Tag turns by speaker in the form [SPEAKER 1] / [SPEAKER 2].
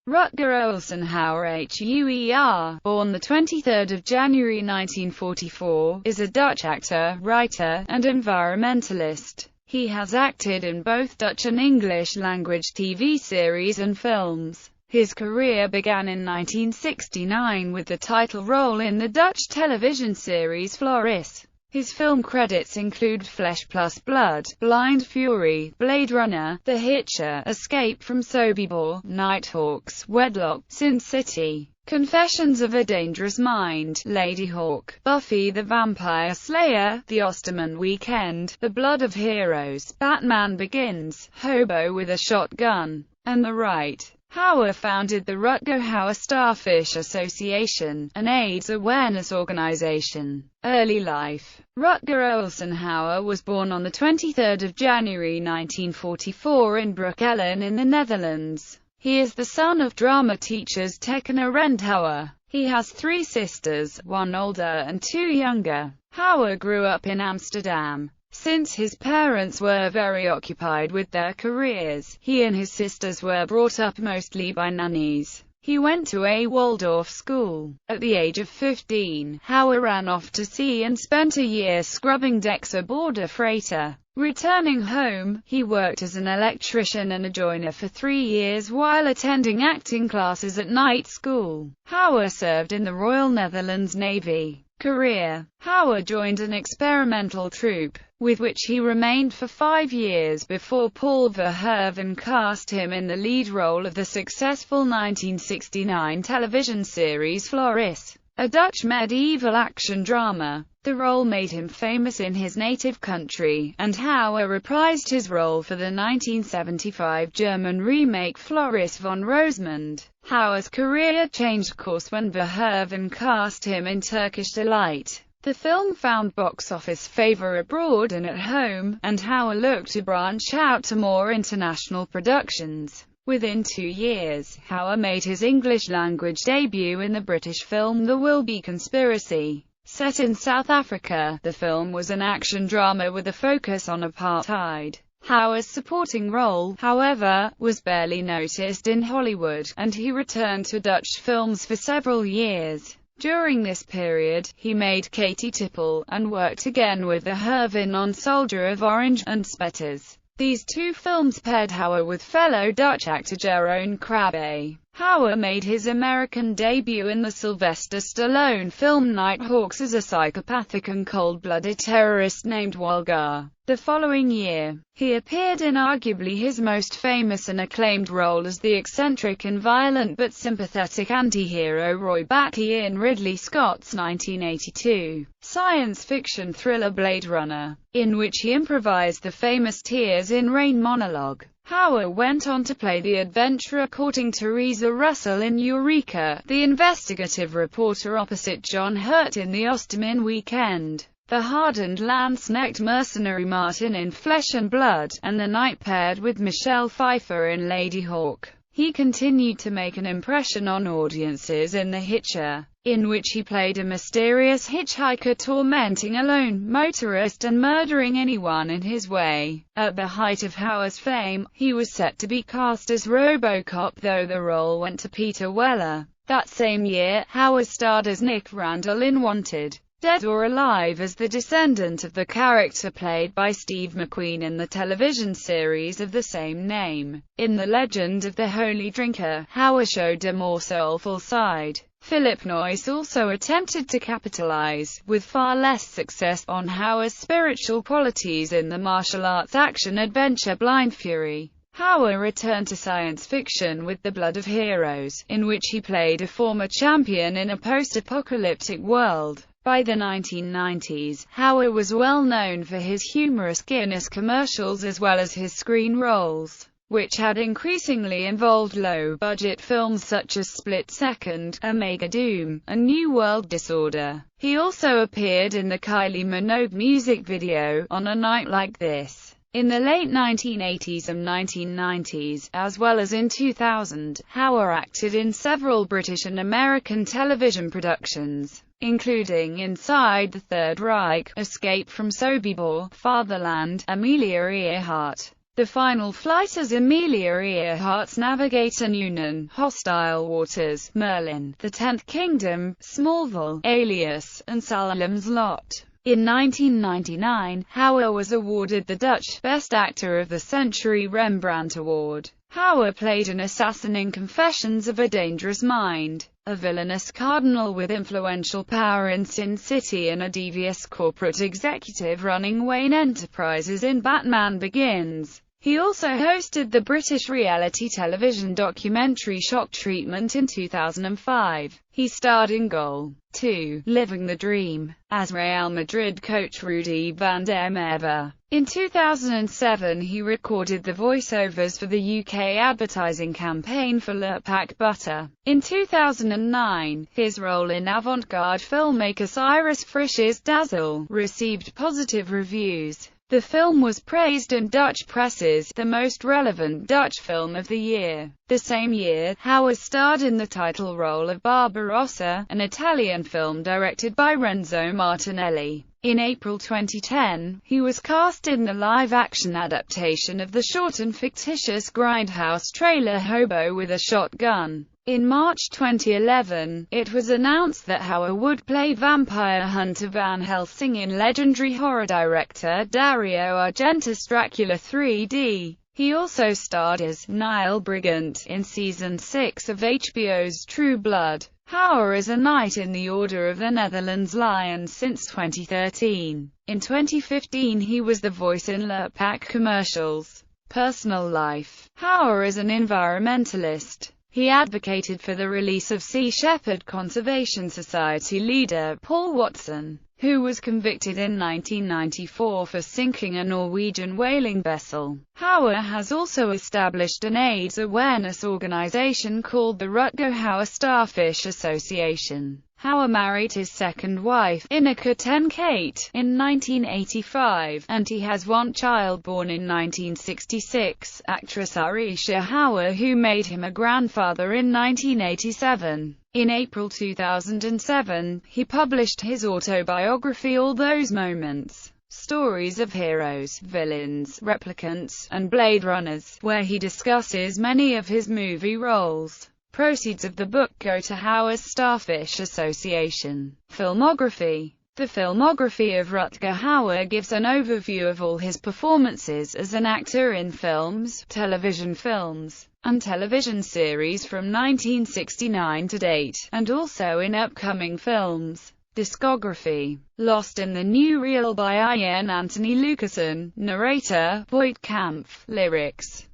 [SPEAKER 1] Rutger Hauer, born the 23rd of January 1944, is a Dutch actor, writer, and environmentalist. He has acted in both Dutch and English-language TV series and films. His career began in 1969 with the title role in the Dutch television series Floris. His film credits include Flesh Plus Blood, Blind Fury, Blade Runner, The Hitcher, Escape from Sobibor, Nighthawks, Wedlock, Sin City, Confessions of a Dangerous Mind, Ladyhawke, Buffy the Vampire Slayer, The Osterman Weekend, The Blood of Heroes, Batman Begins, Hobo with a Shotgun, and The Right. Hauer founded the Rutger Hauer Starfish Association, an AIDS awareness organization. Early life. Rutger Hauer was born on the 23rd of January 1944 in Broekelen in the Netherlands. He is the son of drama teachers Tech and Arend Hauer. He has three sisters, one older and two younger. Hauer grew up in Amsterdam. Since his parents were very occupied with their careers, he and his sisters were brought up mostly by nannies. He went to a Waldorf school. At the age of 15, Hauer ran off to sea and spent a year scrubbing decks aboard a freighter. Returning home, he worked as an electrician and a joiner for 3 years while attending acting classes at night school. Hauer served in the Royal Netherlands Navy. Career. Hauer joined an experimental troupe, with which he remained for 5 years before Paul Verhoeven cast him in the lead role of the successful 1969 television series Floris, a Dutch medieval action drama. The role made him famous in his native country, and Hauer reprised his role for the 1975 German remake Floris von Rosamund. Hauer's career changed course when Verhoeven cast him in Turkish Delight. The film found box office favor abroad and at home, and Hauer looked to branch out to more international productions. Within 2 years, Hauer made his English-language debut in the British film The Wilby Conspiracy. Set in South Africa, the film was an action drama with a focus on apartheid. Hauer's supporting role, however, was barely noticed in Hollywood, and he returned to Dutch films for several years. During this period, he made Katie Tippel, and worked again with Verhoeven on Soldier of Orange, and Spetters. These two films paired Hauer with fellow Dutch actor Jeroen Krabbe. Hauer made his American debut in the Sylvester Stallone film Nighthawks as a psychopathic and cold-blooded terrorist named Wolgar. The following year, he appeared in arguably his most famous and acclaimed role as the eccentric and violent but sympathetic anti-hero Roy Batty in Ridley Scott's 1982 science fiction thriller Blade Runner, in which he improvised the famous Tears in Rain monologue. Hauer went on to play the adventurer courting Theresa Russell in Eureka, the investigative reporter opposite John Hurt in The Osterman Weekend, the hardened lance-necked mercenary Martin in Flesh and Blood, and the knight paired with Michelle Pfeiffer in Ladyhawke. He continued to make an impression on audiences in The Hitcher, in which he played a mysterious hitchhiker tormenting a lone motorist and murdering anyone in his way. At the height of Hauer's fame, he was set to be cast as RoboCop, though the role went to Peter Weller. That same year, Hauer starred as Nick Randall in Wanted, Dead or Alive as the descendant of the character played by Steve McQueen in the television series of the same name. In The Legend of the Holy Drinker, Hauer showed a more soulful side. Philip Noyce also attempted to capitalize, with far less success, on Hauer's spiritual qualities in the martial arts action-adventure Blind Fury. Hauer returned to science fiction with The Blood of Heroes, in which he played a former champion in a post-apocalyptic world. By the 1990s, Hauer was well known for his humorous Guinness commercials as well as his screen roles, which had increasingly involved low-budget films such as Split Second, Omega Doom, and New World Disorder. He also appeared in the Kylie Minogue music video, On a Night Like This, in the late 1980s and 1990s, as well as in 2000. Hauer acted in several British and American television productions, including Inside the Third Reich, Escape from Sobibor, Fatherland, Amelia Earhart, The Final Flight as Amelia Earhart's Navigator Noonan, Hostile Waters, Merlin, The Tenth Kingdom, Smallville, Alias, and Salem's Lot. In 1999, Hauer was awarded the Dutch Best Actor of the Century Rembrandt Award. Hauer played an assassin in Confessions of a Dangerous Mind, a villainous cardinal with influential power in Sin City and a devious corporate executive running Wayne Enterprises in Batman Begins. He also hosted the British reality television documentary Shock Treatment in 2005. He starred in Goal 2, Living the Dream, as Real Madrid coach Rudy van der Merwe. In 2007 he recorded the voiceovers for the UK advertising campaign for Lurpak Butter. In 2009, his role in avant-garde filmmaker Cyrus Frisch's Dazzle received positive reviews. The film was praised in Dutch presses, the most relevant Dutch film of the year. The same year, Hauer starred in the title role of Barbarossa, an Italian film directed by Renzo Martinelli. In April 2010, he was cast in the live-action adaptation of the short and fictitious Grindhouse trailer Hobo with a Shotgun. In March 2011, it was announced that Hauer would play vampire hunter Van Helsing in legendary horror director Dario Argento's Dracula 3D. He also starred as Niall Brigant in Season 6 of HBO's True Blood. Hauer is a Knight in the Order of the Netherlands Lion since 2013. In 2015 he was the voice in Lurpak commercials. Personal life. Hauer is an environmentalist. He advocated for the release of Sea Shepherd Conservation Society leader Paul Watson, who was convicted in 1994 for sinking a Norwegian whaling vessel. Hauer has also established an AIDS awareness organization called the Rutger Hauer Starfish Association. Hauer married his second wife, Ineke ten Cate, in 1985, and he has one child born in 1966, actress Arisha Hauer, who made him a grandfather in 1987. In April 2007, he published his autobiography All Those Moments, Stories of Heroes, Villains, Replicants, and Blade Runners, where he discusses many of his movie roles. Proceeds of the book go to Hauer's Starfish Association. Filmography. The filmography of Rutger Hauer gives an overview of all his performances as an actor in films, and television series from 1969 to date, and also in upcoming films. Discography. Lost in the New Real by Ian Anthony Lucassen. Narrator, Voight Kampf. Lyrics.